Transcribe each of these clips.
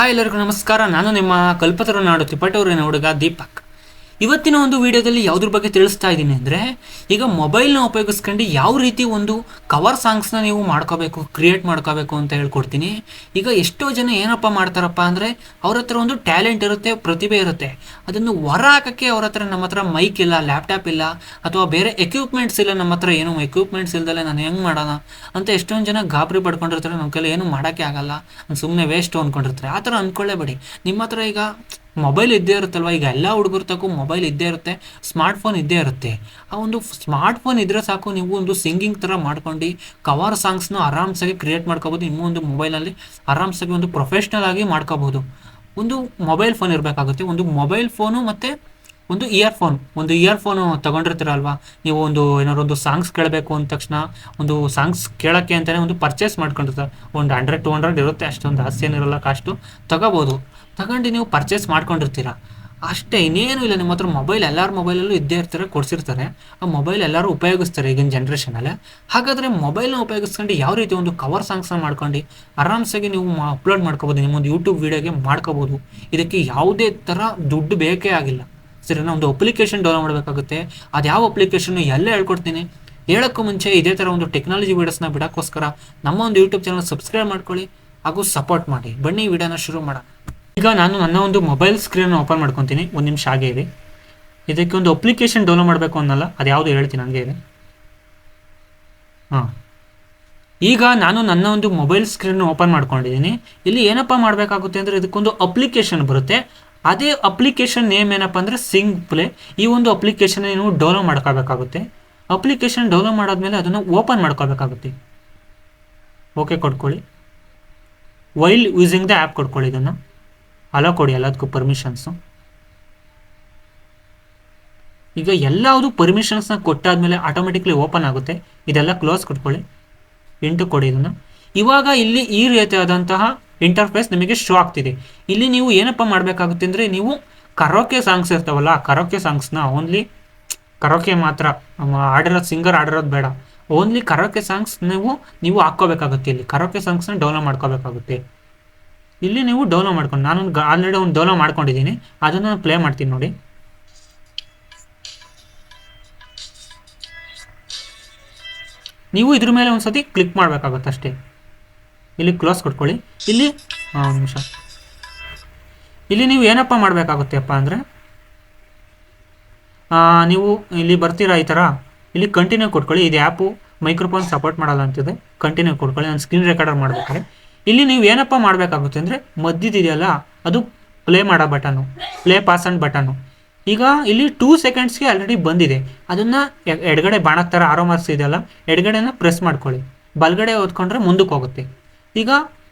Hi ಎಲ್ಲರಿಗೂ ನಮಸ್ಕಾರ. ನಾನು ನಿಮ್ಮ ಕಲ್ಪತರು ನಾಡು ತಿಪ್ಪಟೂರಿನ ಹುಡುಗ ದೀಪಕ್. ಇವತ್ತಿನ ಒಂದು ವಿಡಿಯೋದಲ್ಲಿ ಯಾವುದ್ರ ಬಗ್ಗೆ ತಿಳಿಸ್ತಾ ಇದ್ದೀನಿ ಅಂದರೆ, ಈಗ ಮೊಬೈಲ್ನ ಉಪಯೋಗಿಸ್ಕೊಂಡು ಯಾವ ರೀತಿ ಒಂದು ಕವರ್ ಸಾಂಗ್ಸ್ನ ನೀವು ಕ್ರಿಯೇಟ್ ಮಾಡ್ಕೋಬೇಕು ಅಂತ ಹೇಳ್ಕೊಡ್ತೀನಿ. ಈಗ ಎಷ್ಟೋ ಜನ ಏನಪ್ಪ ಮಾಡ್ತಾರಪ್ಪ ಅಂದರೆ, ಅವ್ರ ಹತ್ರ ಒಂದು ಟ್ಯಾಲೆಂಟ್ ಇರುತ್ತೆ, ಪ್ರತಿಭೆ ಇರುತ್ತೆ. ಅದನ್ನು ಹೊರ ಹಾಕೋಕ್ಕೆ ಅವ್ರ ಹತ್ರ ನಮ್ಮ ಹತ್ರ ಮೈಕ್ ಇಲ್ಲ, ಲ್ಯಾಪ್ಟಾಪ್ ಇಲ್ಲ, ಅಥವಾ ಬೇರೆ ಎಕ್ವಿಪ್ಮೆಂಟ್ಸ್ ಇಲ್ಲ. ನಮ್ಮ ಹತ್ರ ಏನು ಎಕ್ವಿಪ್ಮೆಂಟ್ಸ್ ಇಲ್ದಲೆ ನಾನು ಹೆಂಗೆ ಮಾಡೋಣ ಅಂತ ಎಷ್ಟೊಂದು ಜನ ಗಾಬರಿ ಪಡ್ಕೊಂಡಿರ್ತಾರೆ. ನಮ್ಮ ಕೈಲಿ ಏನು ಮಾಡೋಕ್ಕೆ ಆಗಲ್ಲ, ಸುಮ್ಮನೆ ವೇಸ್ಟ್ ಅಂದ್ಕೊಂಡಿರ್ತಾರೆ. ಆ ಥರ ಅಂದ್ಕೊಳ್ಳೇಬೇಡಿ. ನಿಮ್ಮ ಹತ್ರ ಈಗ ಮೊಬೈಲ್ ಇದ್ದೇ ಇರುತ್ತಲ್ವ, ಈಗ ಎಲ್ಲ ಹುಡುಗರ ತಕ್ಕೂ ಮೊಬೈಲ್ ಇದ್ದೇ ಇರುತ್ತೆ, ಸ್ಮಾರ್ಟ್ಫೋನ್ ಇದ್ದೇ ಇರುತ್ತೆ. ಆ ಒಂದು ಸ್ಮಾರ್ಟ್ಫೋನ್ ಇದ್ರೆ ಸಾಕು, ನೀವು ಒಂದು ಸಿಂಗಿಂಗ್ ಥರ ಮಾಡ್ಕೊಂಡು ಕವರ್ ಸಾಂಗ್ಸ್ನ ಆರಾಮ್ಸಾಗಿ ಕ್ರಿಯೇಟ್ ಮಾಡ್ಕೋಬೋದು. ಇನ್ನೂ ಒಂದು ಮೊಬೈಲಲ್ಲಿ ಆರಾಮ್ಸಾಗಿ ಒಂದು ಪ್ರೊಫೆಷ್ನಲ್ ಆಗಿ ಮಾಡ್ಕೋಬೋದು. ಒಂದು ಮೊಬೈಲ್ ಫೋನ್ ಇರಬೇಕಾಗುತ್ತೆ, ಒಂದು ಮೊಬೈಲ್ ಫೋನು ಮತ್ತು ಒಂದು ಇಯರ್ಫೋನು ತೊಗೊಂಡಿರ್ತೀರಲ್ವ ನೀವು. ಏನಾದ್ರು ಒಂದು ಸಾಂಗ್ಸ್ ಕೇಳಬೇಕು ಅಂದ ತಕ್ಷಣ, ಒಂದು ಸಾಂಗ್ಸ್ ಕೇಳೋಕ್ಕೆ ಅಂತಲೇ ಒಂದು ಪರ್ಚೇಸ್ ಮಾಡ್ಕೊಂಡಿರ್ತಾರೆ. ಒಂದು 100-200 ಇರುತ್ತೆ, ಅಷ್ಟೊಂದು ಜಾಸ್ತಿ ಏನಿರಲ್ಲ, ಕಾಸ್ಟು ತಗೋಬೋದು. ತಗೊಂಡು ನೀವು ಪರ್ಚೇಸ್ ಮಾಡ್ಕೊಂಡಿರ್ತೀರ ಅಷ್ಟೇ, ಇನ್ನೇನು ಇಲ್ಲ. ನಿಮ್ಮ ಹತ್ರ ಮೊಬೈಲ್ ಎಲ್ಲರ ಮೊಬೈಲಲ್ಲೂ ಇದ್ದೇ ಇರ್ತಾರೆ, ಕೊಡಿಸಿರ್ತಾರೆ. ಆ ಮೊಬೈಲ್ ಎಲ್ಲರೂ ಉಪಯೋಗಿಸ್ತಾರೆ ಈಗಿನ ಜನ್ರೇಷನಲ್ಲಿ. ಹಾಗಾದರೆ ಮೊಬೈಲ್ನ ಉಪಯೋಗಿಸ್ಕೊಂಡು ಯಾವ ರೀತಿ ಒಂದು ಕವರ್ ಸಾಂಗ್ಸ್ನ ಮಾಡ್ಕೊಂಡು ಆರಾಮ್ಸಾಗಿ ನೀವು ಅಪ್ಲೋಡ್ ಮಾಡ್ಕೋಬೋದು, ನಿಮ್ಮೊಂದು ಯೂಟ್ಯೂಬ್ ವೀಡಿಯೋಗೆ ಮಾಡ್ಕೋಬೋದು. ಇದಕ್ಕೆ ಯಾವುದೇ ಥರ ದುಡ್ಡು ಬೇಕೇ ಆಗಿಲ್ಲ, ಸರಿನಾ? ಒಂದು ಅಪ್ಲಿಕೇಶನ್ ಡೌನ್ಲೋಡ್ ಮಾಡಬೇಕಾಗುತ್ತೆ. ಅದು ಯಾವ ಅಪ್ಲಿಕೇಶನ್ನು ಎಲ್ಲ ಹೇಳ್ಕೊಡ್ತೀನಿ. ಹೇಳೋಕ್ಕೂ ಮುಂಚೆ ಇದೇ ಥರ ಒಂದು ಟೆಕ್ನಾಲಜಿ ವೀಡಿಯೋಸ್ನ ಬಿಡೋಕ್ಕೋಸ್ಕರ ನಮ್ಮ ಒಂದು ಯೂಟ್ಯೂಬ್ ಚಾನಲ್ ಸಬ್ಸ್ಕ್ರೈಬ್ ಮಾಡ್ಕೊಳ್ಳಿ ಹಾಗೂ ಸಪೋರ್ಟ್ ಮಾಡಿ. ಬನ್ನಿ ವಿಡಿಯೋನ ಶುರು ಮಾಡೋಣ. ಈಗ ನಾನು ನನ್ನ ಒಂದು ಮೊಬೈಲ್ ಸ್ಕ್ರೀನ್ ಓಪನ್ ಮಾಡ್ಕೊತೀನಿ. ಒಂದು ನಿಮಿಷ ಹಾಗೆ ಇದೆ. ಇದಕ್ಕೆ ಒಂದು ಅಪ್ಲಿಕೇಶನ್ ಡೌನ್ಲೋಡ್ ಮಾಡಬೇಕು ಅನ್ನಲ್ಲ, ಅದು ಯಾವುದು ಹೇಳ್ತೀನಿ, ಹಂಗೆ ಇದೆ. ಈಗ ನಾನು ನನ್ನ ಒಂದು ಮೊಬೈಲ್ ಸ್ಕ್ರೀನ್ ಓಪನ್ ಮಾಡ್ಕೊಂಡಿದ್ದೀನಿ. ಇಲ್ಲಿ ಏನಪ್ಪ ಮಾಡಬೇಕಾಗುತ್ತೆ ಅಂದರೆ, ಇದಕ್ಕೊಂದು ಅಪ್ಲಿಕೇಶನ್ ಬರುತ್ತೆ. ಅದೇ ಅಪ್ಲಿಕೇಶನ್ ನೇಮ್ ಏನಪ್ಪ ಅಂದರೆ ಸಿಂಗ್ ಪ್ಲೇ. ಈ ಒಂದು ಅಪ್ಲಿಕೇಶನ್ ನೀವು ಡೌನ್ಲೋಡ್ ಮಾಡ್ಕೋಬೇಕಾಗುತ್ತೆ. ಅಪ್ಲಿಕೇಶನ್ ಡೌನ್ಲೋಡ್ ಮಾಡಾದ್ಮೇಲೆ ಅದನ್ನು ಓಪನ್ ಮಾಡ್ಕೋಬೇಕಾಗುತ್ತೆ. ಓಕೆ ಕೊಡ್ಕೊಳ್ಳಿ. ವೈಲ್ ಯೂಸಿಂಗ್ ದ ಆ್ಯಪ್ ಕೊಡ್ಕೊಳ್ಳಿ. ಇದನ್ನು ಅಲೋ ಕೊಡಿ, ಎಲ್ಲದಕ್ಕೂ ಪರ್ಮಿಷನ್ಸು. ಈಗ ಎಲ್ಲವುದು ಪರ್ಮಿಷನ್ಸ್ನ ಕೊಟ್ಟಾದ್ಮೇಲೆ ಆಟೋಮೆಟಿಕ್ಲಿ ಓಪನ್ ಆಗುತ್ತೆ. ಇದೆಲ್ಲ ಕ್ಲೋಸ್ ಕೊಟ್ಕೊಳ್ಳಿ, ಇಂಟು ಕೊಡಿ ಇದನ್ನು. ಇವಾಗ ಇಲ್ಲಿ ಈ ರೀತಿಯಾದಂತಹ ಇಂಟರ್ಫೇಸ್ ನಿಮಗೆ ಶೋ ಆಗ್ತಿದೆ. ಇಲ್ಲಿ ನೀವು ಏನಪ್ಪ ಮಾಡಬೇಕಾಗುತ್ತೆ ಅಂದರೆ, ನೀವು ಕರೋಕೆ ಸಾಂಗ್ಸ್ ಇರ್ತಾವಲ್ಲ, ಕರೋಕೆ ಸಾಂಗ್ಸ್ನ ಓನ್ಲಿ ಕರೋಕೆ ಮಾತ್ರ ಸಿಂಗರ್ ಆಡಿರೋದು ಬೇಡ, ಓನ್ಲಿ ಕರೋಕೆ ಸಾಂಗ್ಸ್ ನೀವು ಹಾಕ್ಕೋಬೇಕಾಗುತ್ತೆ. ಇಲ್ಲಿ ಕರೋಕೆ ಸಾಂಗ್ಸ್ನ ಡೌನ್ಲೋಡ್ ಮಾಡ್ಕೋಬೇಕಾಗುತ್ತೆ. ಇಲ್ಲಿ ನೀವು ಡೌನ್ಲೋಡ್ ಮಾಡ್ಕೊಂಡು, ನಾನು ಆಲ್ರೆಡಿ ಒಂದು ಡೌನ್ಲೋಡ್ ಮಾಡ್ಕೊಂಡಿದ್ದೀನಿ, ಅದನ್ನು ನಾನು ಪ್ಲೇ ಮಾಡ್ತೀನಿ ನೋಡಿ. ನೀವು ಇದ್ರ ಮೇಲೆ ಒಂದು ಸತಿ ಕ್ಲಿಕ್ ಮಾಡಬೇಕಾಗುತ್ತೆ ಅಷ್ಟೇ. ಇಲ್ಲಿ ಕ್ಲೋಸ್ ಕೊಟ್ಕೊಳ್ಳಿ. ಇಲ್ಲಿ ಒಂದು ನಿಮಿಷ, ಇಲ್ಲಿ ನೀವು ಏನಪ್ಪ ಮಾಡಬೇಕಾಗುತ್ತೆಪ್ಪ ಅಂದರೆ, ನೀವು ಇಲ್ಲಿ ಬರ್ತೀರಾ ಈ ಥರ, ಇಲ್ಲಿ ಕಂಟಿನ್ಯೂ ಕೊಟ್ಕೊಳ್ಳಿ. ಇದು ಆ್ಯಪು ಮೈಕ್ರೋಫೋನ್ ಸಪೋರ್ಟ್ ಮಾಡಲ್ಲ ಅಂತಿದೆ, ಕಂಟಿನ್ಯೂ ಕೊಟ್ಕೊಳ್ಳಿ. ನಾನು ಸ್ಕ್ರೀನ್ ರೆಕಾರ್ಡರ್ ಮಾಡ್ಬೇಕಾದ್ರೆ ಇಲ್ಲಿ ನೀವು ಏನಪ್ಪ ಮಾಡಬೇಕಾಗುತ್ತೆ ಅಂದರೆ, ಮಧ್ಯದಿದೆಯಲ್ಲ ಅದು ಪ್ಲೇ ಮಾಡೋ button, play pass and button. ಈಗ ಇಲ್ಲಿ 2 ಸೆಕೆಂಡ್ಸ್ಗೆ ಆಲ್ರೆಡಿ ಬಂದಿದೆ. ಅದನ್ನು ಎಡಗಡೆ ಬಾಣದ ಥರ ಆರೋ ಮಾರ್ಕ್ಸ್ ಇದೆಯಲ್ಲ, ಎಡಗಡೆನ ಪ್ರೆಸ್ ಮಾಡ್ಕೊಳ್ಳಿ. ಬಲಗಡೆ ಓದ್ಕೊಂಡ್ರೆ ಮುಂದಕ್ಕೆ ಹೋಗುತ್ತೆ. ಈಗ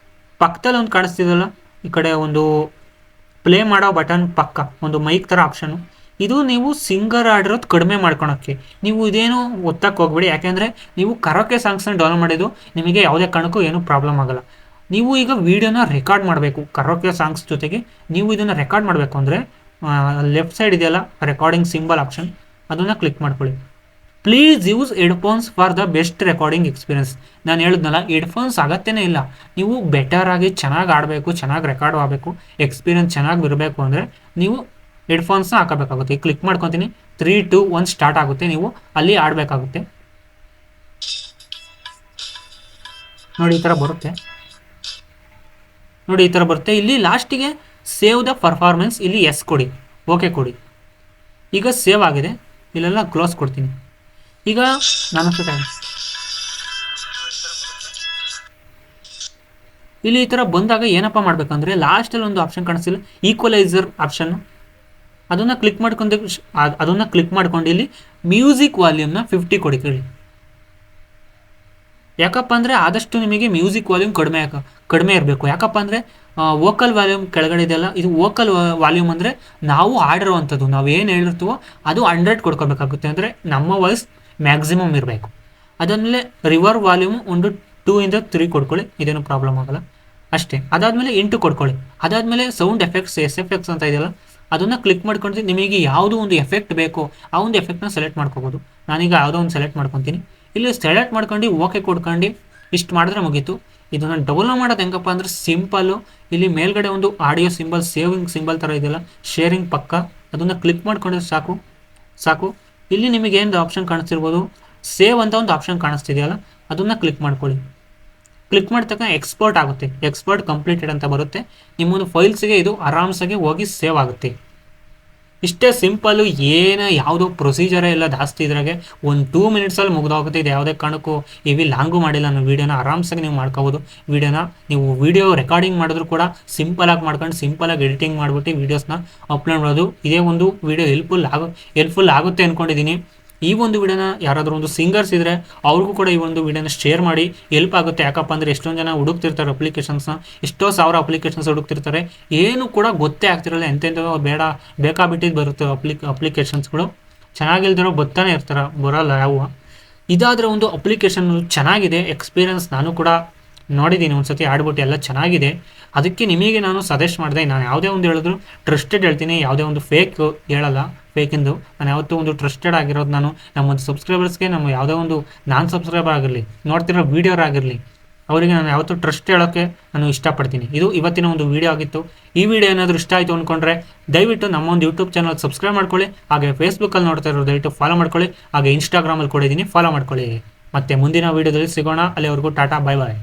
ಪಕ್ಕದಲ್ಲಿ ಒಂದು ಕಾಣಿಸ್ತಿದಲ್ಲ, ಈ ಕಡೆ ಒಂದು ಪ್ಲೇ ಮಾಡೋ ಬಟನ್ ಪಕ್ಕ ಒಂದು ಮೈಕ್ ಥರ ಆಪ್ಷನು. ಇದು ನೀವು ಸಿಂಗರ್ ಆಡಿರೋದು ಕಡಿಮೆ ಮಾಡ್ಕೊಳಕ್ಕೆ. ನೀವು ಇದೇನು ಒತ್ತಕ್ಕೆ ಹೋಗ್ಬೇಡಿ, ಯಾಕೆಂದರೆ ನೀವು ಕರೋಕೆ ಸಾಂಗ್ಸ್ನ ಡೌನ್ಲೋಡ್ ಮಾಡಿದ್ದು ನಿಮಗೆ ಯಾವುದೇ ಕಾರಣಕ್ಕೂ ಏನೂ ಪ್ರಾಬ್ಲಮ್ ಆಗೋಲ್ಲ. ನೀವು ಈಗ ವಿಡಿಯೋನ ರೆಕಾರ್ಡ್ ಮಾಡಬೇಕು ಕರೋಕೆ ಸಾಂಗ್ಸ್ ಜೊತೆಗೆ. ನೀವು ಇದನ್ನು ರೆಕಾರ್ಡ್ ಮಾಡಬೇಕು ಅಂದರೆ ಲೆಫ್ಟ್ ಸೈಡ್ ಇದೆಯಲ್ಲ ರೆಕಾರ್ಡಿಂಗ್ ಸಿಂಬಲ್ ಆಪ್ಷನ್, ಅದನ್ನು ಕ್ಲಿಕ್ ಮಾಡ್ಕೊಳ್ಳಿ. Please use headphones for the best recording experience. ನಾನು ಹೇಳಿದ್ನಲ್ಲ, ಹೆಡ್ಫೋನ್ಸ್ ಅಗತ್ಯನೇ ಇಲ್ಲ. ನೀವು ಬೆಟರಾಗಿ ಚೆನ್ನಾಗಿ ಆಡಬೇಕು, ಚೆನ್ನಾಗಿ ರೆಕಾರ್ಡ್ ಆಗಬೇಕು, ಎಕ್ಸ್ಪೀರಿಯನ್ಸ್ ಚೆನ್ನಾಗಿ ಇರಬೇಕು ಅಂದರೆ ನೀವು ಹೆಡ್ಫೋನ್ಸ್ನ ಹಾಕಬೇಕಾಗುತ್ತೆ. ಕ್ಲಿಕ್ ಮಾಡ್ಕೊತೀನಿ. 3, 2, 1 ಸ್ಟಾರ್ಟ್ ಆಗುತ್ತೆ. ನೀವು ಅಲ್ಲಿ ಆಡಬೇಕಾಗುತ್ತೆ ನೋಡಿ. ಈ ಥರ ಬರುತ್ತೆ ನೋಡಿ, ಈ ಥರ ಬರುತ್ತೆ. ಇಲ್ಲಿ ಲಾಸ್ಟಿಗೆ ಸೇವ್ ದ ಪರ್ಫಾರ್ಮೆನ್ಸ್, ಇಲ್ಲಿ ಎಸ್ ಕೊಡಿ, ಓಕೆ ಕೊಡಿ. ಈಗ ಸೇವ್ ಆಗಿದೆ. ಇಲ್ಲೆಲ್ಲ ಕ್ಲೋಸ್ ಕೊಡ್ತೀನಿ. ಈಗ ನಾನು ಇಲ್ಲಿ ಈ ಥರ ಬಂದಾಗ ಏನಪ್ಪ ಮಾಡಬೇಕಂದ್ರೆ, ಲಾಸ್ಟಲ್ಲಿ ಒಂದು ಆಪ್ಷನ್ ಕಾಣಿಸ್ತಿಲ್ಲ, ಈಕ್ವಲೈಸರ್ ಆಪ್ಷನ್ನು, ಅದನ್ನು ಕ್ಲಿಕ್ ಮಾಡ್ಕೊಂಡು ಇಲ್ಲಿ ಮ್ಯೂಸಿಕ್ ವಾಲ್ಯೂಮ್ನ 50 ಕೊಡಿ ಕೇಳಿ. ಯಾಕಪ್ಪ ಅಂದರೆ ಆದಷ್ಟು ನಿಮಗೆ ಮ್ಯೂಸಿಕ್ ವಾಲ್ಯೂಮ್ ಕಡಿಮೆ ಇರಬೇಕು. ಯಾಕಪ್ಪ ಅಂದರೆ ವೋಕಲ್ ವಾಲ್ಯೂಮ್ ಕೆಳಗಡೆ ಇದೆಯಲ್ಲ, ಇದು ವೋಕಲ್ ವಾಲ್ಯೂಮ್ ಅಂದರೆ ನಾವು ಆಡಿರೋವಂಥದ್ದು, ನಾವು ಏನು ಹೇಳಿರ್ತೀವೋ ಅದು 100 ಕೊಡ್ಕೋಬೇಕಾಗುತ್ತೆ. ಅಂದರೆ ನಮ್ಮ ವಾಯ್ಸ್ ಮ್ಯಾಕ್ಸಿಮಮ್ ಇರಬೇಕು. ಅದಾದಮೇಲೆ ರಿವರ್ ವಾಲ್ಯೂಮ್ ಒಂದು 2 ಇಂದ 3 ಕೊಡ್ಕೊಳ್ಳಿ, ಇದೇನು ಪ್ರಾಬ್ಲಮ್ ಆಗಲ್ಲ ಅಷ್ಟೇ. ಅದಾದಮೇಲೆ 8 ಕೊಡ್ಕೊಳ್ಳಿ. ಅದಾದಮೇಲೆ ಸೌಂಡ್ ಎಫೆಕ್ಟ್ಸ್, SFX ಅಂತ ಇದೆಯಲ್ಲ, ಅದನ್ನು ಕ್ಲಿಕ್ ಮಾಡ್ಕೊಂಡು ನಿಮಗೆ ಯಾವುದೋ ಒಂದು ಎಫೆಕ್ಟ್ ಬೇಕೋ ಆ ಒಂದು ಎಫೆಕ್ಟ್ನ ಸೆಲೆಕ್ಟ್ ಮಾಡ್ಕೋಬೋದು. ನಾನೀಗ ಯಾವುದೋ ಒಂದು ಸೆಲೆಕ್ಟ್ ಮಾಡ್ಕೊತೀನಿ. ಇಲ್ಲಿ ಸೆಲೆಕ್ಟ್ ಮಾಡ್ಕೊಂಡು ಓಕೆ ಕೊಡ್ಕೊಂಡು ಇಷ್ಟು ಮಾಡಿದ್ರೆ ಮುಗೀತು. ಇದನ್ನು ಡೌನ್ಲೋಡ್ ಮಾಡೋದು ಹೆಂಗಪ್ಪ ಅಂದರೆ ಸಿಂಪಲ್ಲು. ಇಲ್ಲಿ ಮೇಲ್ಗಡೆ ಒಂದು ಆಡಿಯೋ ಸಿಂಬಲ್, ಸೇವಿಂಗ್ ಸಿಂಬಲ್ ಥರ ಇದೆಯಲ್ಲ, ಶೇರಿಂಗ್ ಪಕ್ಕ, ಅದನ್ನು ಕ್ಲಿಕ್ ಮಾಡ್ಕೊಂಡ್ರೆ ಸಾಕು. ಇಲ್ಲಿ ನಿಮಗೆ ಏನು ಆಪ್ಷನ್ ಕಾಣಿಸ್ತಿರ್ಬೋದು, ಸೇವ್ ಅಂತ ಒಂದು ಆಪ್ಷನ್ ಕಾಣಿಸ್ತಿದೆಯಲ್ಲ, ಅದನ್ನು ಕ್ಲಿಕ್ ಮಾಡ್ಕೊಳ್ಳಿ. ಕ್ಲಿಕ್ ಮಾಡಿದ ತಕ್ಷಣ ಎಕ್ಸ್ಪೋರ್ಟ್ ಆಗುತ್ತೆ. ಎಕ್ಸ್ಪೋರ್ಟ್ ಕಂಪ್ಲೀಟೆಡ್ ಅಂತ ಬರುತ್ತೆ. ನಿಮ್ಮೊಂದು ಫೈಲ್ಸ್ಗೆ ಇದು ಆರಾಮ್ಸಾಗಿ ಹೋಗಿ ಸೇವ್ ಆಗುತ್ತೆ. ಇಷ್ಟೇ ಸಿಂಪಲ್ಲು, ಯಾವುದೋ ಪ್ರೊಸೀಜರೇ ಇಲ್ಲ ಜಾಸ್ತಿ. ಇದ್ರಾಗೆ ಒಂದು 2 ಮಿನಿಟ್ಸಲ್ಲಿ ಮುಗಿದೋಗುತ್ತೆ. ಇದು ಯಾವುದೇ ಕಾರಣಕ್ಕೂ ಹೆವಿ ಲಾಂಗು ಮಾಡಿಲ್ಲ. ನಾನು ವೀಡಿಯೋನ ಆರಾಮ್ಸಾಗಿ ನೀವು ಮಾಡ್ಕೋಬೋದು. ನೀವು ವಿಡಿಯೋ ರೆಕಾರ್ಡಿಂಗ್ ಮಾಡಿದ್ರು ಕೂಡ ಸಿಂಪಲಾಗಿ ಮಾಡ್ಕೊಂಡು ಸಿಂಪಲಾಗಿ ಎಡಿಟಿಂಗ್ ಮಾಡಿಬಿಟ್ಟು ವೀಡಿಯೋಸ್ನ ಅಪ್ಲೋಡ್ ಮಾಡೋದು. ಇದೇ ಒಂದು ವೀಡಿಯೋ ಹೆಲ್ಪ್ಫುಲ್ ಆಗುತ್ತೆ ಅಂದ್ಕೊಂಡಿದ್ದೀನಿ. ಈ ಒಂದು ವಿಡಿಯೋನ ಯಾರಾದರೂ ಒಂದು ಸಿಂಗರ್ಸ್ ಇದ್ದರೆ ಅವ್ರಿಗೂ ಕೂಡ ಈ ಒಂದು ವಿಡಿಯೋನ ಶೇರ್ ಮಾಡಿ, ಹೆಲ್ಪ್ ಆಗುತ್ತೆ. ಯಾಕಪ್ಪ ಅಂದರೆ ಎಷ್ಟೊಂದು ಜನ ಹುಡುಕ್ತಿರ್ತಾರೆ ಅಪ್ಲಿಕೇಶನ್ಸ್ನ, ಎಷ್ಟೋ ಸಾವಿರ ಅಪ್ಲಿಕೇಶನ್ಸ್ ಹುಡುಕ್ತಿರ್ತಾರೆ, ಏನು ಕೂಡ ಗೊತ್ತೇ ಆಗ್ತಿರಲ್ಲ. ಎಂತೆಂಥವು ಬೇಕಾಬಿಟ್ಟಿದ್ದು ಬರುತ್ತೆ ಅಪ್ಲಿಕೇಶನ್ಸ್ಗಳು. ಚೆನ್ನಾಗಿಲ್ದಿರೋ ಬರ್ತಾನೆ ಇರ್ತಾರೆ, ಬರೋಲ್ಲ ಯಾವ. ಇದಾದರೆ ಒಂದು ಅಪ್ಲಿಕೇಶನ್ ಚೆನ್ನಾಗಿದೆ, ಎಕ್ಸ್ಪೀರಿಯನ್ಸ್ ನಾನು ಕೂಡ ನೋಡಿದ್ದೀನಿ, ಒಂದು ಸತಿ ಆಡ್ಬಿಟ್ಟು ಎಲ್ಲ ಚೆನ್ನಾಗಿದೆ. ಅದಕ್ಕೆ ನಿಮಗೆ ನಾನು ಸಜೆಸ್ಟ್ ಮಾಡಿದೆ. ನಾನು ಯಾವುದೇ ಒಂದು ಹೇಳಿದ್ರು ಟ್ರಸ್ಟೆಡ್ ಹೇಳ್ತೀನಿ, ಯಾವುದೇ ಒಂದು ಫೇಕ್ ಹೇಳಲ್ಲ. ಫೇಕಿಂದು ನಾನು ಯಾವತ್ತೂ ಒಂದು ಟ್ರಸ್ಟೆಡ್ ಆಗಿರೋದು ನಾನು ನಮ್ಮೊಂದು ಸಬ್ಸ್ಕ್ರೈಬರ್ಸ್ಗೆ, ನಮ್ಮ ಯಾವುದೇ ಒಂದು ನಾನ್ ಸಬ್ಸ್ಕ್ರೈಬರ್ ಆಗಿರಲಿ, ನೋಡ್ತಿರೋ ವೀಡಿಯೋರ್ ಆಗಿರಲಿ, ಅವರಿಗೆ ನಾನು ಯಾವತ್ತೂ ಟ್ರಸ್ಟ್ ಹೇಳೋಕ್ಕೆ ನಾನು ಇಷ್ಟಪಡ್ತೀನಿ. ಇದು ಇವತ್ತಿನ ಒಂದು ವೀಡಿಯೋ ಆಗಿತ್ತು. ಈ ವಿಡಿಯೋ ಏನಾದರೂ ಇಷ್ಟ ಆಯಿತು ಅಂದ್ಕೊಂಡ್ರೆ ದಯವಿಟ್ಟು ನಮ್ಮ ಒಂದು ಯೂಟ್ಯೂಬ್ ಚಾನಲ್ ಸಬ್ಸ್ಕ್ರೈಬ್ ಮಾಡ್ಕೊಳ್ಳಿ. ಹಾಗೆ ಫೇಸ್ಬುಕ್ಕಲ್ಲಿ ನೋಡ್ತಾ ಇರೋರು ದಯವಿಟ್ಟು ಫಾಲೋ ಮಾಡ್ಕೊಳ್ಳಿ. ಹಾಗೆ ಇನ್ಸ್ಟಾಗ್ರಾಮಲ್ಲಿ ಕೂಡ ಇದ್ದೀನಿ, ಫಾಲೋ ಮಾಡ್ಕೊಳ್ಳಿ. ಮತ್ತೆ ಮುಂದಿನ ವೀಡಿಯೋದಲ್ಲಿ ಸಿಗೋಣ. ಅಲ್ಲಿವರೆಗೂ ಟಾಟಾ, ಬಾಯ್ ಬಾಯ್.